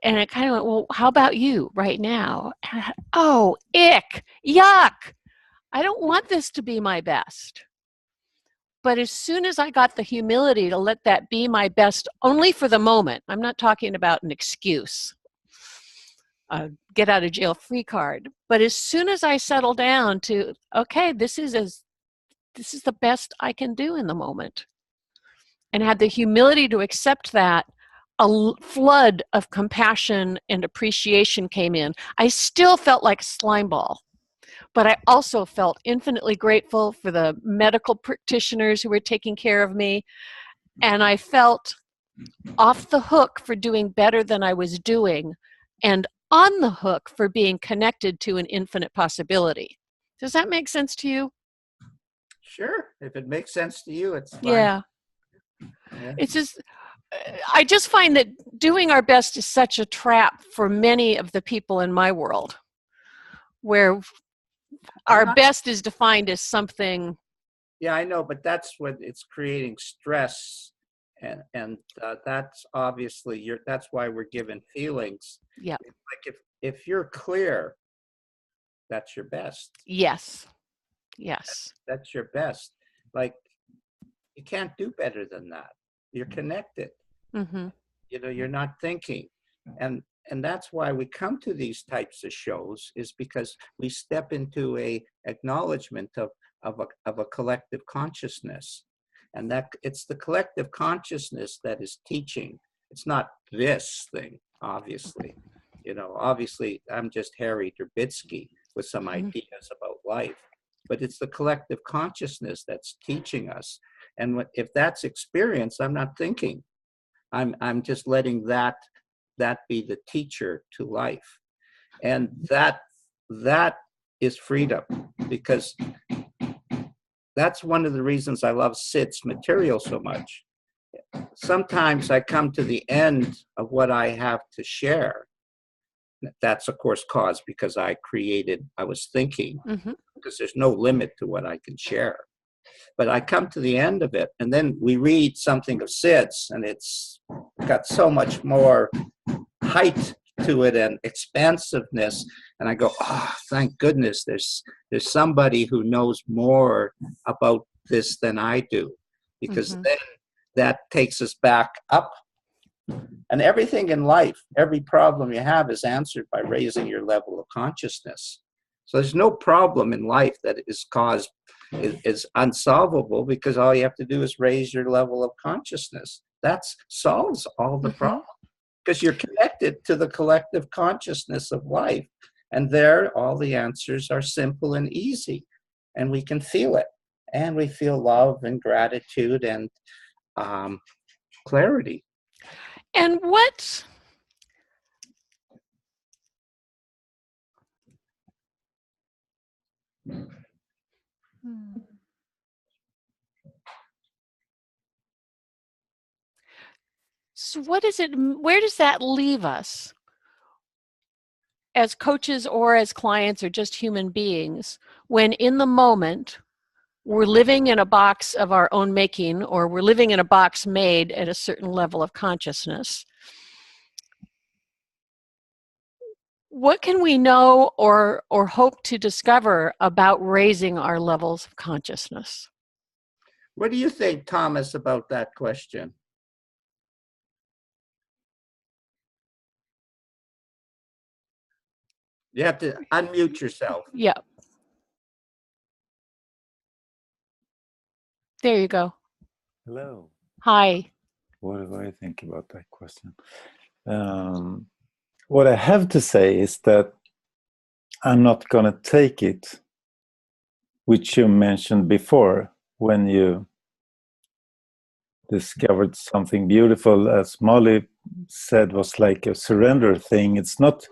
Speaker 2: And it kind of went, well, how about you right now? And I thought, oh, ick, yuck. I don't want this to be my best. But as soon as I got the humility to let that be my best, only for the moment, I'm not talking about an excuse, get out of jail free card. But as soon as I settle down to, okay, this is the best I can do in the moment, and had the humility to accept that, a flood of compassion and appreciation came in. I still felt like a slime ball, but I also felt infinitely grateful for the medical practitioners who were taking care of me. And I felt off the hook for doing better than I was doing, and on the hook for being connected to an infinite possibility. Does that make sense to you?
Speaker 1: Sure. If it makes sense to you, it's fine.
Speaker 2: Yeah.
Speaker 1: Yeah.
Speaker 2: It's just, I just find that doing our best is such a trap for many of the people in my world, where our best is defined as something.
Speaker 1: Yeah, I know, but that's what it's creating stress, and that's obviously that's why we're given feelings.
Speaker 2: Yeah.
Speaker 1: Like if you're clear, that's your best.
Speaker 2: Yes. Yes.
Speaker 1: That's your best. Like you can't do better than that. You're connected.
Speaker 2: Mm-hmm.
Speaker 1: You know, you're not thinking, and that's why we come to these types of shows, is because we step into a acknowledgement of a collective consciousness, and that it's the collective consciousness that is teaching. It's not this thing, obviously. You know, obviously I'm just Harry Derbistky with some ideas about life, but it's the collective consciousness that's teaching us. And if that's experience, I'm not thinking. I'm just letting that be the teacher to life, and that is freedom, because that's one of the reasons I love Sid's material so much. Sometimes I come to the end of what I have to share. That's of course caused because I was thinking, because there's no limit to what I can share. But I come to the end of it, and then we read something of Sid's, and it's got so much more height to it and expansiveness. And I go, oh, thank goodness there's somebody who knows more about this than I do, because then that takes us back up. And everything in life, every problem you have is answered by raising your level of consciousness. So there's no problem in life that is unsolvable, because all you have to do is raise your level of consciousness. That solves all the problems, because you're connected to the collective consciousness of life. And there, all the answers are simple and easy, and we can feel it. And we feel love and gratitude and clarity.
Speaker 2: And what so what is it, where does that leave us as coaches or as clients or just human beings, when in the moment we're living in a box of our own making, or we're living in a box made at a certain level of consciousness? What can we know or hope to discover about raising our levels of consciousness?
Speaker 1: What do you think, Thomas, about that question? You have to unmute yourself.
Speaker 2: Yeah. There you go.
Speaker 3: Hello.
Speaker 2: Hi.
Speaker 3: What do I think about that question? What I have to say is that I'm not going to take it, which you mentioned before, when you discovered something beautiful, as Molly said, was like a surrender thing. It's not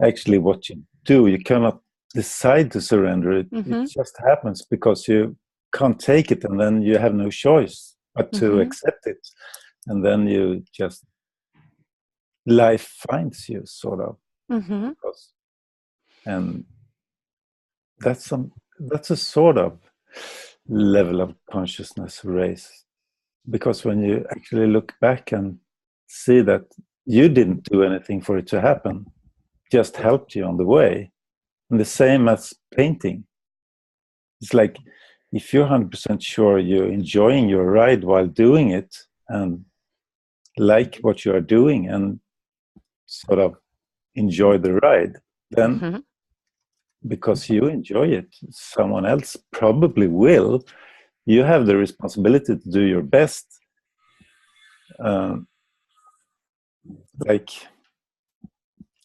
Speaker 3: actually what you do. You cannot decide to surrender it. It just happens because you can't take it, and then you have no choice but to accept it. And then you just, life finds you, sort of. And that's a sort of level of consciousness raise. Because when you actually look back and see that you didn't do anything for it to happen, just helped you on the way. And the same as painting. It's like, if you're 100% sure you're enjoying your ride while doing it, and like what you are doing, and sort of enjoy the ride, then because you enjoy it, someone else probably will. You have the responsibility to do your best. Like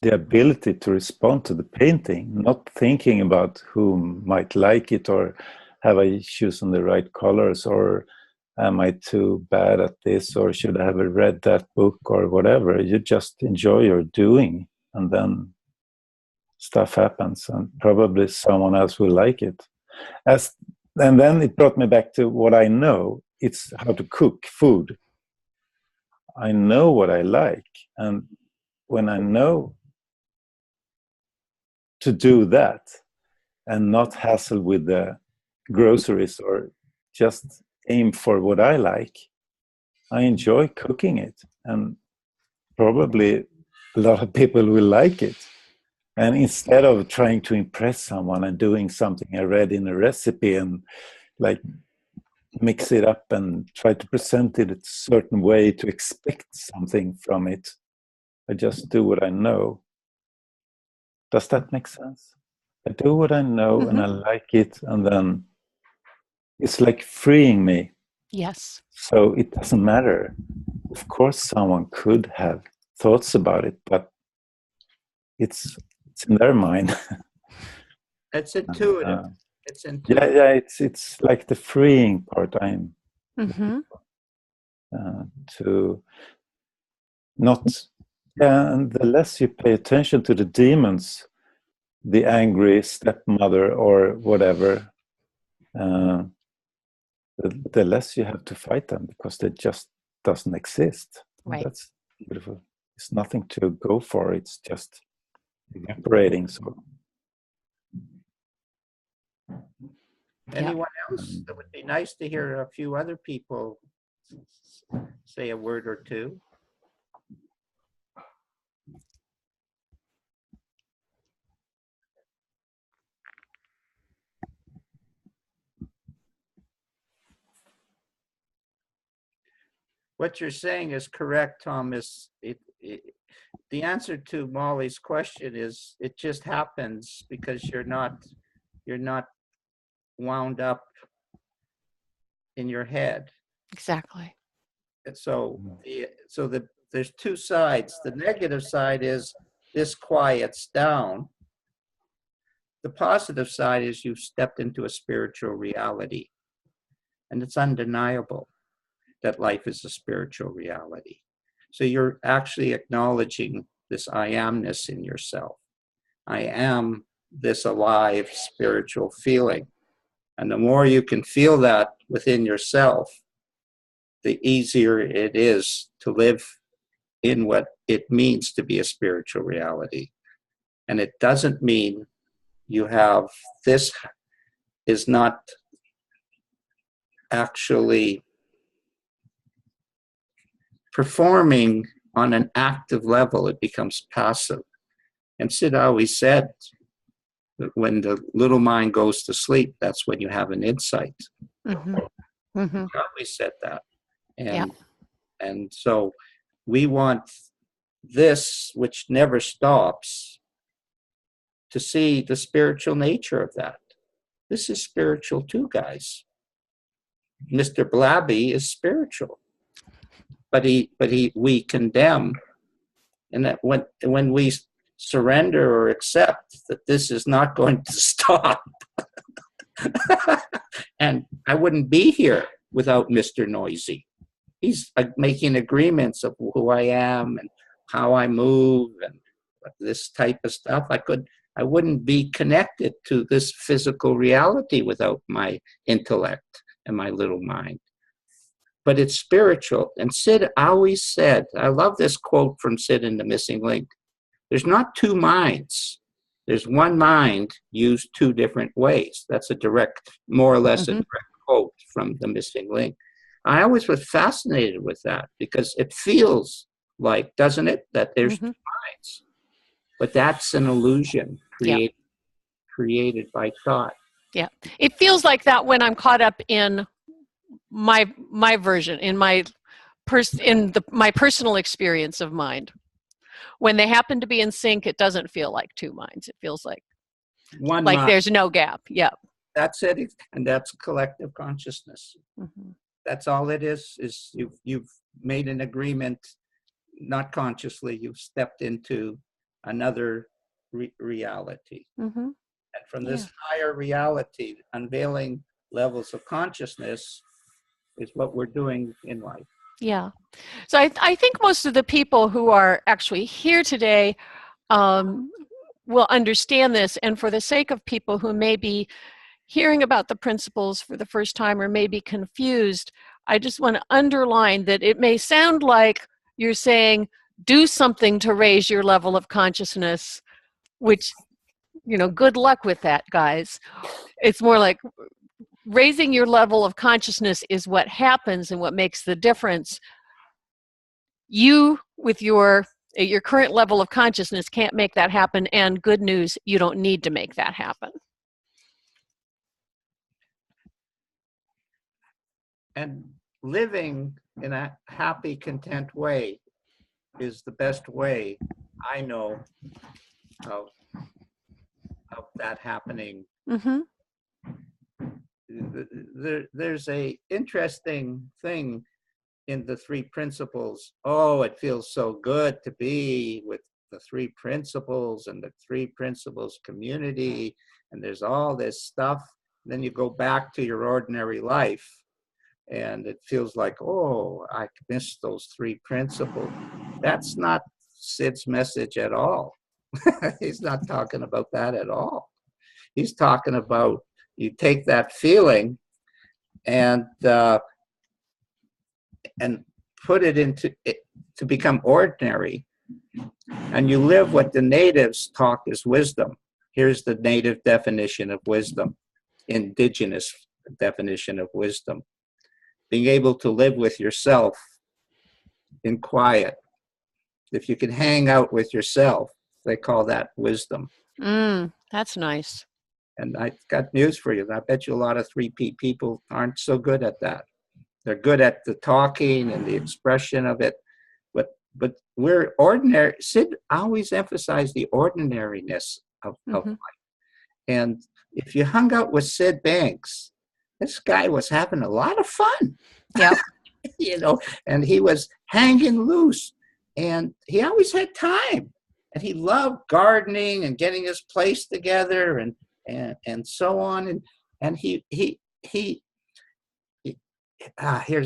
Speaker 3: the ability to respond to the painting, not thinking about who might like it, or have I chosen the right colors, or am I too bad at this, or should I have read that book, or whatever. You just enjoy your doing, and then stuff happens, and probably someone else will like it. And then it brought me back to what I know. It's how to cook food. I know what I like, and when I know to do that and not hassle with the groceries, or just aim for what I like, I enjoy cooking it, and probably a lot of people will like it. And instead of trying to impress someone and doing something I read in a recipe and like mix it up and try to present it a certain way to expect something from it, I just do what I know. Does that make sense? I do what I know and I like it, and then it's like freeing me.
Speaker 2: Yes.
Speaker 3: So it doesn't matter. Of course, someone could have thoughts about it, but it's in their mind.
Speaker 1: It's intuitive. It's intuitive.
Speaker 3: Yeah. It's like the freeing part. I'm to not. Yeah, and the less you pay attention to the demons, the angry stepmother or whatever, the less you have to fight them, because they just doesn't exist.
Speaker 2: Right.
Speaker 3: That's beautiful. It's nothing to go for. It's just evaporating. So
Speaker 1: Anyone else? It would be nice to hear a few other people say a word or two. What you're saying is correct, Thomas. The answer to Molly's question is it just happens because you're not wound up in your head.
Speaker 2: Exactly.
Speaker 1: And so there's two sides. The negative side is this quiets down. The positive side is you've stepped into a spiritual reality, and it's undeniable that life is a spiritual reality. So you're actually acknowledging this I amness in yourself. I am this alive spiritual feeling. And the more you can feel that within yourself, the easier it is to live in what it means to be a spiritual reality. And it doesn't mean you have, this is not actually performing on an active level. It becomes passive. And Sid always said that when the little mind goes to sleep, that's when you have an insight. He always said that. And so we want this, which never stops, to see the spiritual nature of that. This is spiritual too, guys. Mr. Blabby is spiritual, but we condemn, and that when we surrender or accept that this is not going to stop, and I wouldn't be here without Mr. Noisy. He's making agreements of who I am and how I move and this type of stuff. I wouldn't be connected to this physical reality without my intellect and my little mind. But it's spiritual. And Sid always said, I love this quote from Sid in The Missing Link. There's not two minds. There's one mind used two different ways. That's a direct, more or less a direct quote from The Missing Link. I always was fascinated with that because it feels like, doesn't it, that there's two minds. But that's an illusion created by thought.
Speaker 2: Yeah. It feels like that when I'm caught up in my version, in my personal experience of mind. When they happen to be in sync, it doesn't feel like two minds. It feels like
Speaker 1: One
Speaker 2: like
Speaker 1: mind.
Speaker 2: there's no gap. Yeah.
Speaker 1: That's it. And that's collective consciousness. That's all it is you've made an agreement, not consciously, you've stepped into another reality. And from this higher reality, unveiling levels of consciousness, is what we're doing in life.
Speaker 2: Yeah. So I think most of the people who are actually here today will understand this. And for the sake of people who may be hearing about the principles for the first time or may be confused, I just want to underline that it may sound like you're saying, do something to raise your level of consciousness, which, good luck with that, guys. It's more like raising your level of consciousness is what happens and what makes the difference. You, with your current level of consciousness, can't make that happen, and good news, you don't need to make that happen.
Speaker 1: And living in a happy, content way is the best way I know of that happening.
Speaker 2: Mm-hmm.
Speaker 1: There's a interesting thing in the three principles. Oh, it feels so good to be with the three principles and the three principles community, and there's all this stuff. Then you go back to your ordinary life, and it feels like, oh, I missed those three principles. That's not Sid's message at all. He's not talking about that at all. He's talking about you take that feeling and put it into it to become ordinary, and you live what the natives talk as wisdom. Here's the native definition of wisdom, indigenous definition of wisdom. Being able to live with yourself in quiet. If you can hang out with yourself, they call that wisdom.
Speaker 2: That's nice.
Speaker 1: And I got news for you. I bet you a lot of 3P people aren't so good at that. They're good at the talking and the expression of it, but we're ordinary. Sid always emphasized the ordinariness of life. And if you hung out with Sid Banks, this guy was having a lot of fun.
Speaker 2: Yeah.
Speaker 1: And he was hanging loose, and he always had time, and he loved gardening and getting his place together and so on. And here's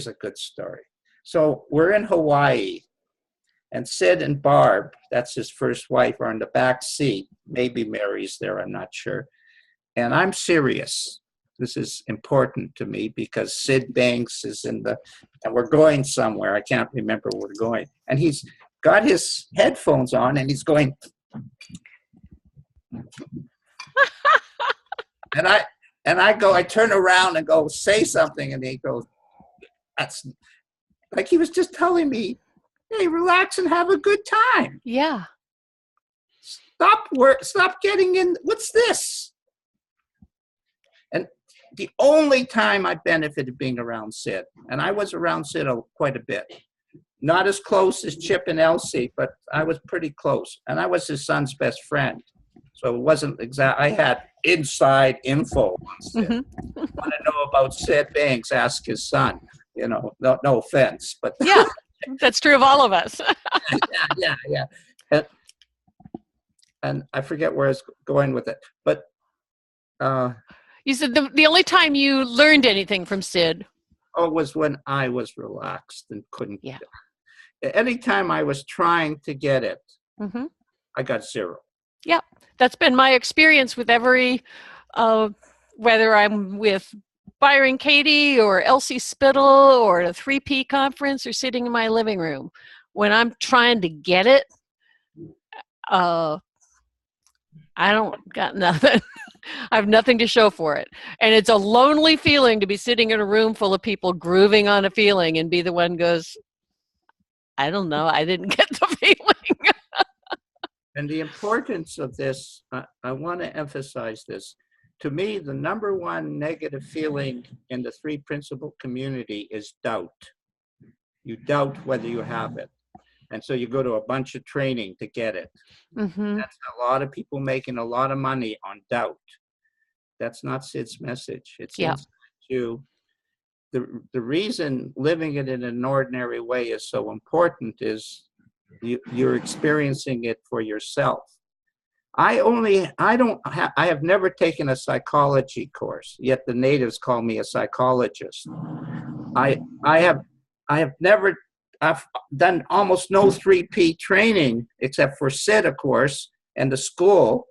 Speaker 1: a good story. So we're in Hawaii, and Sid and Barb, that's his first wife, are in the back seat. Maybe Mary's there, I'm not sure. And I'm serious. This is important to me because Sid Banks is and we're going somewhere. I can't remember where we're going. And he's got his headphones on and he's going. and I turn around and go, say something. And he goes, that's like he was just telling me, hey, relax and have a good time.
Speaker 2: Yeah.
Speaker 1: Stop getting in. What's this? And the only time I benefited being around Sid, and I was around Sid quite a bit, not as close as Chip and Elsie, but I was pretty close. And I was his son's best friend. So it wasn't I had inside info on Sid. Want to know about Sid Banks, ask his son. No offense, but
Speaker 2: yeah, that's true of all of us.
Speaker 1: yeah. And I forget where I was going with it, but
Speaker 2: you said the only time you learned anything from Sid
Speaker 1: was when I was relaxed and couldn't.
Speaker 2: Yeah.
Speaker 1: Anytime I was trying to get it, I got zero.
Speaker 2: Yeah, that's been my experience with every, whether I'm with Byron Katie or Elsie Spittle or at a 3P conference or sitting in my living room. When I'm trying to get it, I don't got nothing. I have nothing to show for it. And it's a lonely feeling to be sitting in a room full of people grooving on a feeling and be the one goes, I don't know, I didn't get the feeling.
Speaker 1: And the importance of this, I want to emphasize this. To me, the number one negative feeling in the three principle community is doubt. You doubt whether you have it. And so you go to a bunch of training to get it. That's a lot of people making a lot of money on doubt. That's not Sid's message. It's inside you. The reason living it in an ordinary way is so important is you're experiencing it for yourself. I have never taken a psychology course, yet the natives call me a psychologist. I've never, I've done almost no 3P training except for SID, of course, and the school.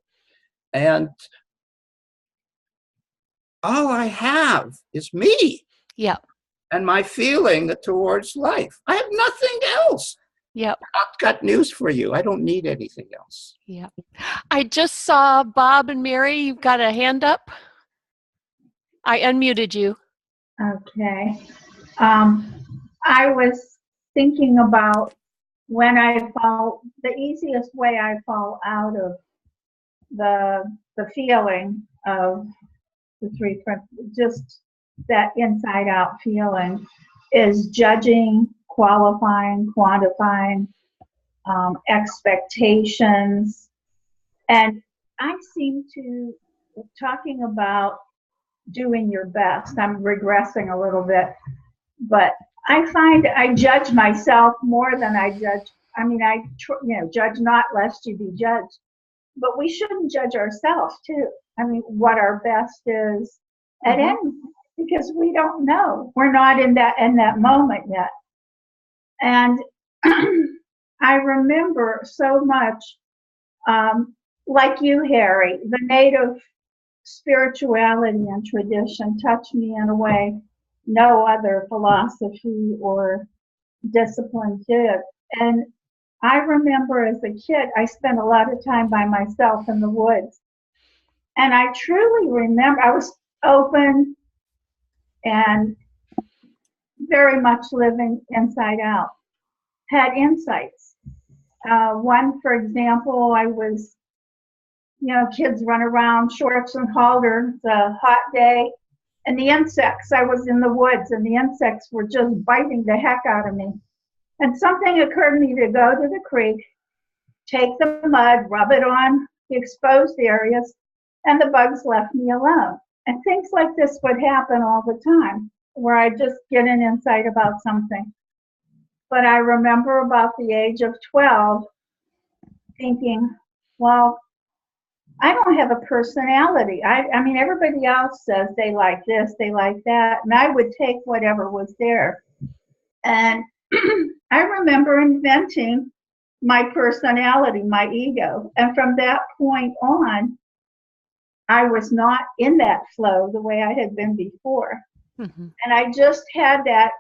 Speaker 1: And all I have is me.
Speaker 2: Yeah.
Speaker 1: And my feeling towards life. I have nothing else.
Speaker 2: Yep.
Speaker 1: I've got news for you. I don't need anything else.
Speaker 2: Yeah. I just saw Bob and Mary. You've got a hand up. I unmuted you.
Speaker 4: Okay. I was thinking about when I fall, the easiest way I fall out of the feeling of the three, just that inside out feeling is judging, qualifying, quantifying, expectations. And I seem to, talking about doing your best, I'm regressing a little bit, but I find I judge myself more than I judge. I mean, judge not lest you be judged, but we shouldn't judge ourselves too. I mean, what our best is at any, because we don't know. We're not in that moment yet. And I remember so much, like you, Harry, the native spirituality and tradition touched me in a way no other philosophy or discipline did. And I remember as a kid, I spent a lot of time by myself in the woods. And I truly remember I was open and very much living inside out, had insights. One, for example, I was, kids run around, shorts and halters, a hot day, and the insects, I was in the woods, and the insects were just biting the heck out of me. And something occurred to me to go to the creek, take the mud, rub it on the exposed areas, and the bugs left me alone. And things like this would happen all the time, where I just get an insight about something. But I remember about the age of 12 thinking, well, I don't have a personality. I mean, everybody else says they like this, they like that, and I would take whatever was there. And I remember inventing my personality, my ego. And from that point on, I was not in that flow the way I had been before. Mm-hmm. And I just had that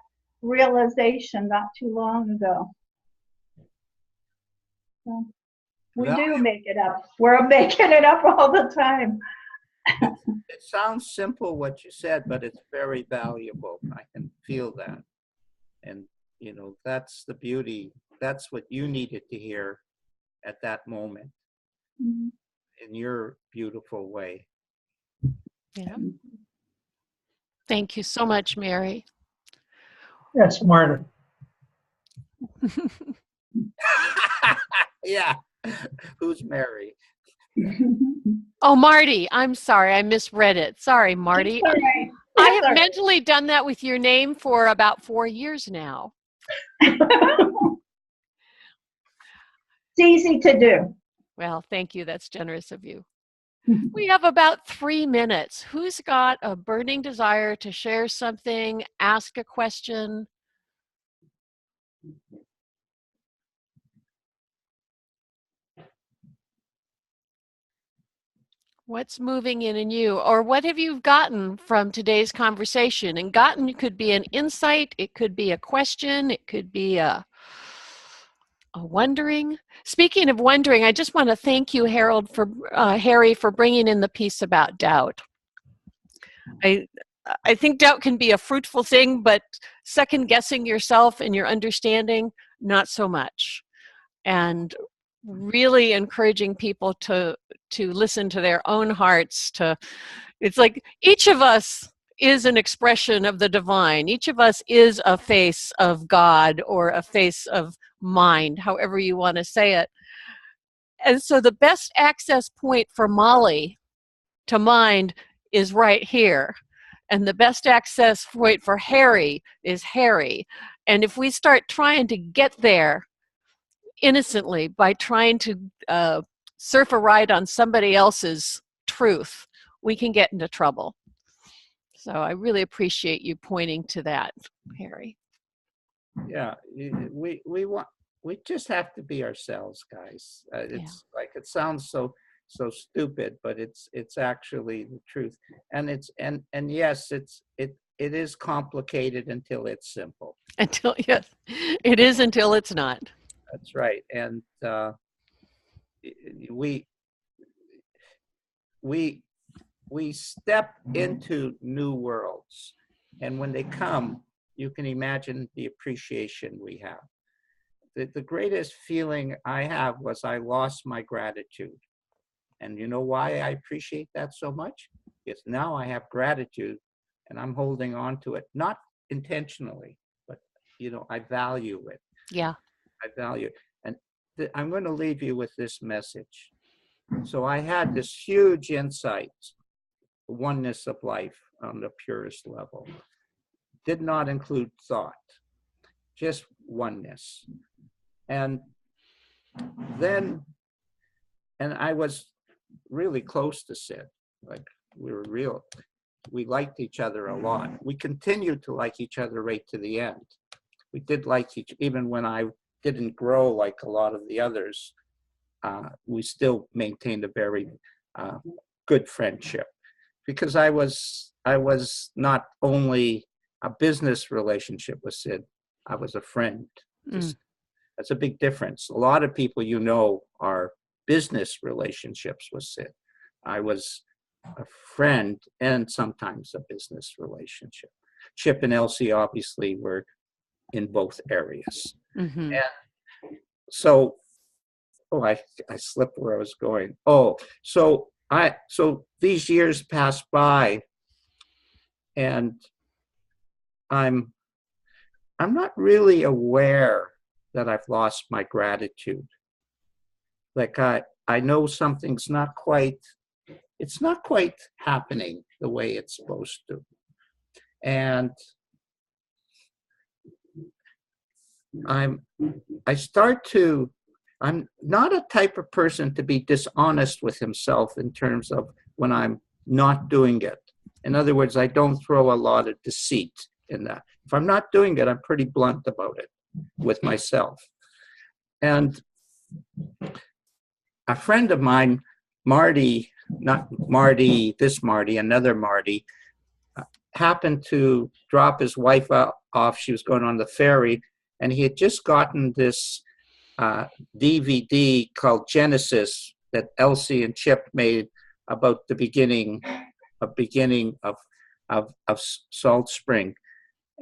Speaker 4: realization not too long ago. So we do make it up. We're making it up all the time.
Speaker 1: It sounds simple what you said, but it's very valuable. I can feel that. And, that's the beauty. That's what you needed to hear at that moment, mm-hmm. in your beautiful way.
Speaker 2: Yeah. Thank you so much, Mary.
Speaker 5: That's Marty.
Speaker 1: Yeah. Who's Mary?
Speaker 2: Oh, Marty. I'm sorry. I misread it. Sorry, Marty.
Speaker 4: Right.
Speaker 2: I have mentally done that with your name for about 4 years now.
Speaker 4: It's easy to do.
Speaker 2: Well, thank you. That's generous of you. We have about 3 minutes. Who's got a burning desire to share something, ask a question? What's moving in you? Or what have you gotten from today's conversation? And gotten could be an insight, it could be a question, it could be a wondering. Speaking of wondering, I just want to thank you, Harry, for bringing in the piece about doubt. I think doubt can be a fruitful thing, but second guessing yourself and your understanding, not so much. And really encouraging people to listen to their own hearts. It's like each of us is an expression of the divine. Each of us is a face of God or a face of mind, however you want to say it. And so the best access point for Molly to mind is right here. And the best access point for Harry is Harry. And if we start trying to get there innocently by trying to surf a ride on somebody else's truth, we can get into trouble. So I really appreciate you pointing to that, Harry.
Speaker 1: Yeah, we just have to be ourselves, guys. It's like, it sounds so stupid, but it's actually the truth. And yes, it is complicated until it's simple.
Speaker 2: Until, yes, it is until it's not.
Speaker 1: That's right. And we step into new worlds, and when they come, you can imagine the appreciation we have. The greatest feeling I have was I lost my gratitude. And you know why I appreciate that so much? Because now I have gratitude and I'm holding on to it, not intentionally, but I value it.
Speaker 2: Yeah.
Speaker 1: I value it. And I'm going to leave you with this message. So I had this huge insight, oneness of life on the purest level. Did not include thought, just oneness. And I was really close to Sid. Like, we liked each other a lot. We continued to like each other right to the end. We did like even when I didn't grow like a lot of the others, we still maintained a very good friendship, because I was not only a business relationship with Sid, I was a friend. That's a big difference. A lot of people are business relationships with Sid. I was a friend and sometimes a business relationship. Chip and Elsie obviously were in both areas.
Speaker 2: Mm-hmm.
Speaker 1: And so, I slipped where I was going. So these years pass by, and I'm not really aware that I've lost my gratitude. Like, I know something's not quite happening the way it's supposed to. And I'm not a type of person to be dishonest with himself in terms of when I'm not doing it. In other words, I don't throw a lot of deceit in that. If I'm not doing it, I'm pretty blunt about it with myself. And a friend of mine, Marty, not Marty, this Marty, another Marty, happened to drop his wife off. She was going on the ferry, and he had just gotten this DVD called Genesis that Elsie and Chip made about the beginning of Salt Spring,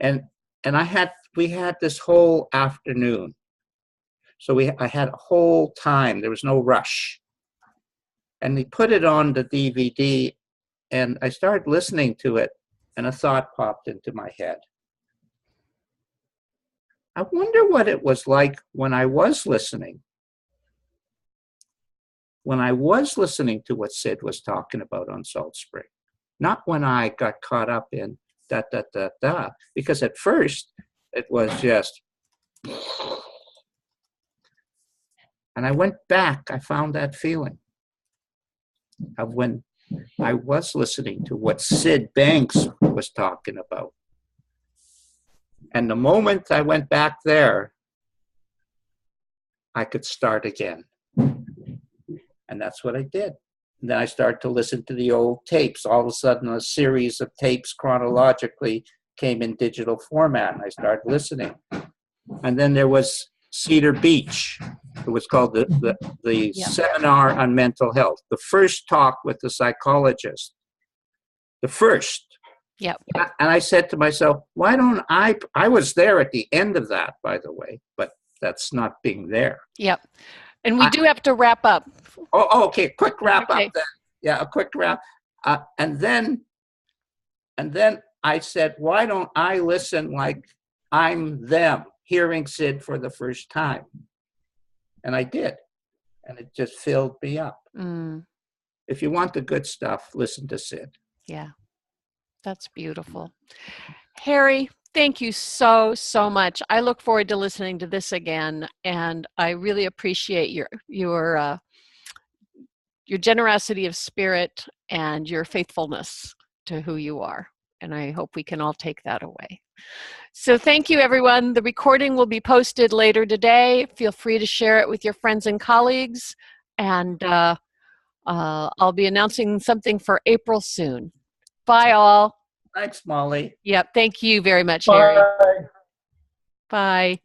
Speaker 1: and we had this whole afternoon. So I had a whole time. There was no rush, and he put it on the DVD, and I started listening to it, and a thought popped into my head. I wonder what it was like when I was listening. When I was listening to what Sid was talking about on Salt Spring, not when I got caught up in da. Because at first it was just, and I went back. I found that feeling of when I was listening to what Sid Banks was talking about. And the moment I went back there, I could start again. And that's what I did. And then I started to listen to the old tapes. All of a sudden, a series of tapes chronologically came in digital format, and I started listening. And then there was Cedar Beach. It was called the Seminar on Mental Health. The first talk with the psychologist. The first.
Speaker 2: Yep.
Speaker 1: And I said to myself, why don't I was there at the end of that, by the way, but that's not being there.
Speaker 2: Yep. And we do have to wrap up.
Speaker 1: Oh, okay. Quick wrap up then. Yeah, a quick wrap. And then I said, why don't I listen like I'm them, hearing Sid for the first time? And I did. And it just filled me up. If you want the good stuff, listen to Sid.
Speaker 2: Yeah. That's beautiful. Harry, thank you so much. I look forward to listening to this again, and I really appreciate your generosity of spirit and your faithfulness to who you are. And I hope we can all take that away. So thank you, everyone. The recording will be posted later today. Feel free to share it with your friends and colleagues. And I'll be announcing something for April soon. Bye, all.
Speaker 1: Thanks, Molly.
Speaker 2: Yep. Thank you very much, Harry.
Speaker 5: Bye.
Speaker 2: Bye.